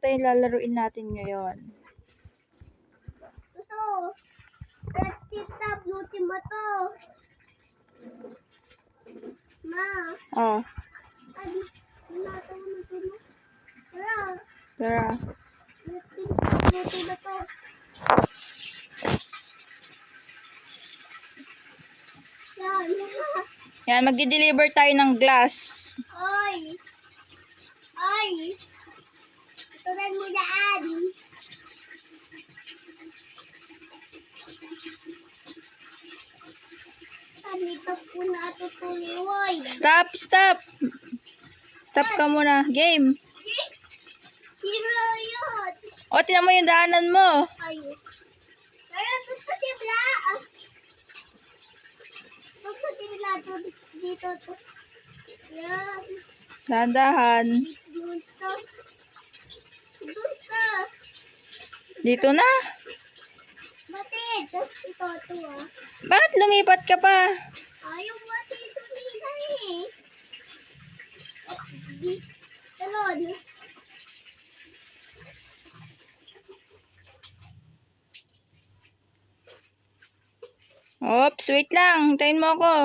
yung lalaruin natin ngayon. Ito. Tita, beauty mo to. Ma. Oh, Ay, natawag na to, no? Tara. tara. Beauty na to. Yan. Yan, magdi-deliver tayo ng glass. Oy. Oy. Ito na mo daan. Dito po natutuloy. Stop, stop. Stop ka muna. Game. Hero yun. O, tinan mo yung daanan mo. Ay. Pero gusto si Bla. Gusto si Bla dito to. Yan. Dahan-dahan. Dito. Dito. Dito na. Batid. Ito to ah. Bakit lumipat ka pa? Ayaw batid sumina eh. Talon. Oops, wait lang. Hintayin mo ako.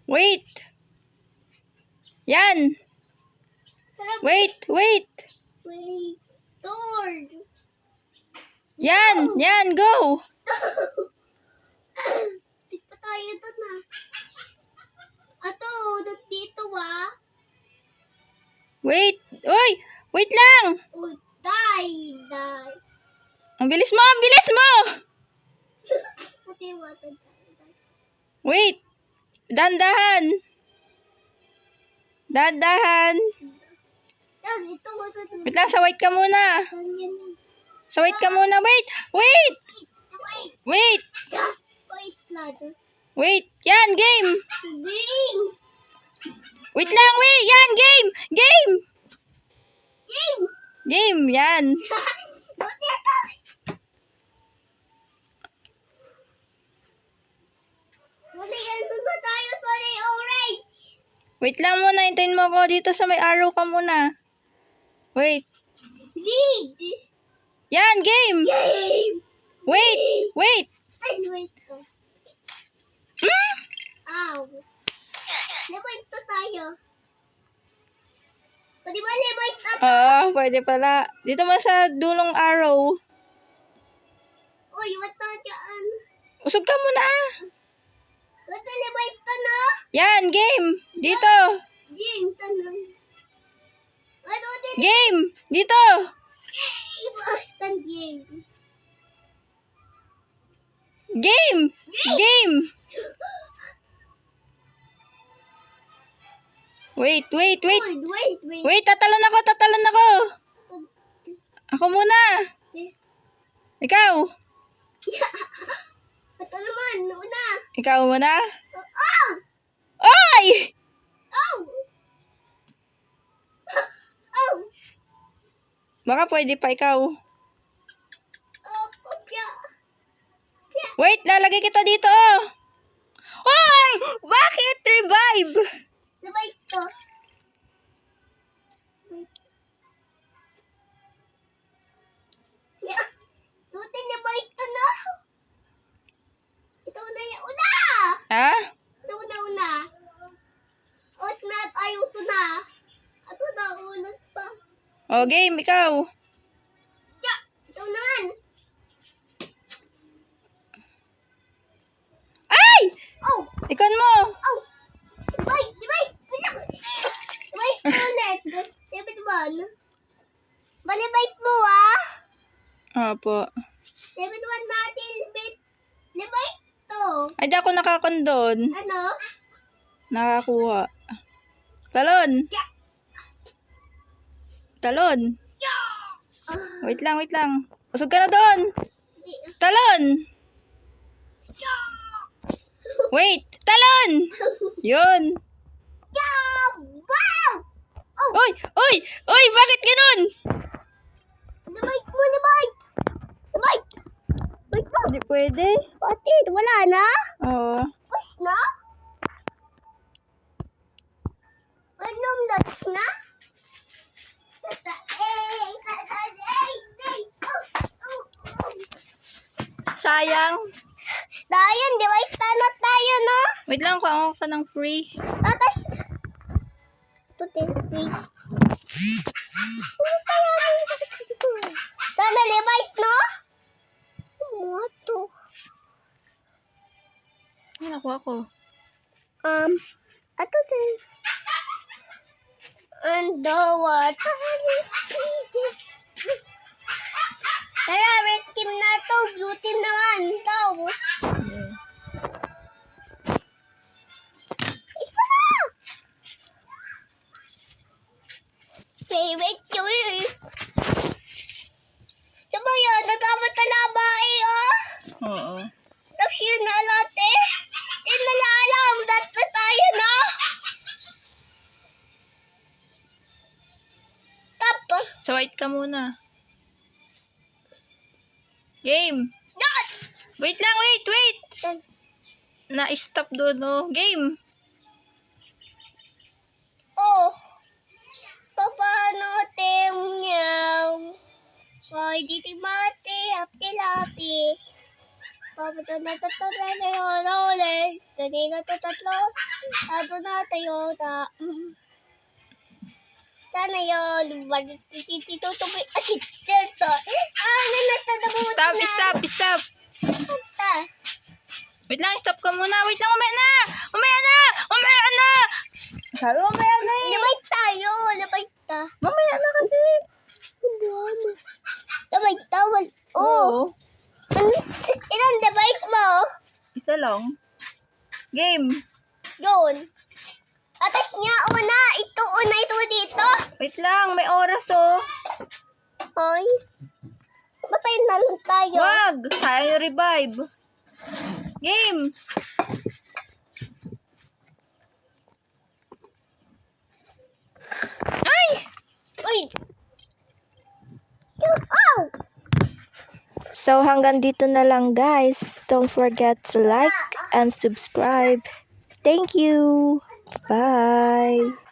Wait. Yan. Wait, wait. Wait. Door. Yan, yan, go. Di pa tayo doon ah. Ato, dito ah. Wait. Uy, wait lang. Oh, die. Ang bilis mo, ang bilis mo. Puti water. Wait. Dahan-dahan. Dahan-dahan. Yan, ito water. Wait lang, sa white ka muna. Sa white ka muna. Wait, wait. Wait. Wait. Wait, ladder. Wait. Yan, game. Green. Wait lang, wait. Yan, game. Game. Green. Game, yan. Puti ito. Puti, ganito na tayo to na orange. Wait lang muna. Hintayin mo ako dito sa may arrow ka muna. Wait. Green. Yan, game. Game. Wait, wait. Ay, wait ko. Hmm? Ow. Leboy to tayo. Pwede ba leboy to? Oo, pwede pala. Dito mo sa dulong arrow. Uy, what na dyan? Usog ka muna. What na leboy to no? Yan, game. Dito. Game to no. Ano din? Game. Dito. Tan game. Game. Game. Wait, wait, wait. Wait. Wait, tatalon ako, tatalon ako. Ako muna. Ikaw. Ito naman, una. Ikaw muna. Oh! Oy! Oh! Oh! Baka pwede pa ikaw. Oh, kopya. Wait, lalagay kita dito. Oy! Bakit? Revive! Sabay to. Wait. Yeah. Tutin na ba ito na? Ito na yung una. Ha? Ito na una. Ot na tayo ito na. Ito na ulat pa. O, game, ikaw. Yeah. Ito naman. Ay! Oh! Ikon mo. Oh! Sabay! Sabay! Sabay ulit. Dapat ba? Balibait mo ah. Opo. Dapat ba natin libait to? Ay, di ako nakakondon. Ano? Nakakuha. Talon. Yeah. Talon. Ah, Wait lang, wait lang. Usog ka na doon. Talon. Wait. Talon. Yun. Yeah! Wow! Oh! Uy! Uy! Uy! Bakit ganun? Libait mo, libait! Libait! Libait mo! Hindi pwede. Patid, wala na? Oo. Push na? Anong nuts na? Tatae! sayang. Dayan, di ba? Tanot tayo, no? Wait lang, kuha ka ng free. Tatas. Ito, free. Sana libait, no? Ano to? Ay, nakuha ko. Ato din. And the water. Tara, red team na to. Blue team naman. Ikaw. Isa na! Okay, wait. Diba yan? Nagkamatala oh? Oo. Tapos yun na lahat eh. Di nila alam. Dat na tayo na. Tapos. So, wait ka muna. Game. Yan! Wait lang, wait. Na-stop doon, oh. Game. Oh. Paano tem niyaw? Ay, diti mati. Hapti-lapi. Papunta na tatlo na yun. Ulit. Dali na tatlo. Ado na tayo na. Sana yun. Titutubi. Dito. Ano na tadabutan na. Stop. Punta. Wait lang, stop ka muna. Wait lang, umaya na. Sabi, umaya na eh. Labay tayo. Labay ta. Mamaya na kasi. Labay ta. Oh. Ilan labay mo? Isa lang. Game. Yun. Atas niya una. Ito dito. Wait lang, may oras oh. Hoy. Batayin na lang tayo. Wag! Sayang yung revive. Game! Ay! Uy. Oh! So hanggang dito na lang guys. Don't forget to like and subscribe. Thank you. Bye.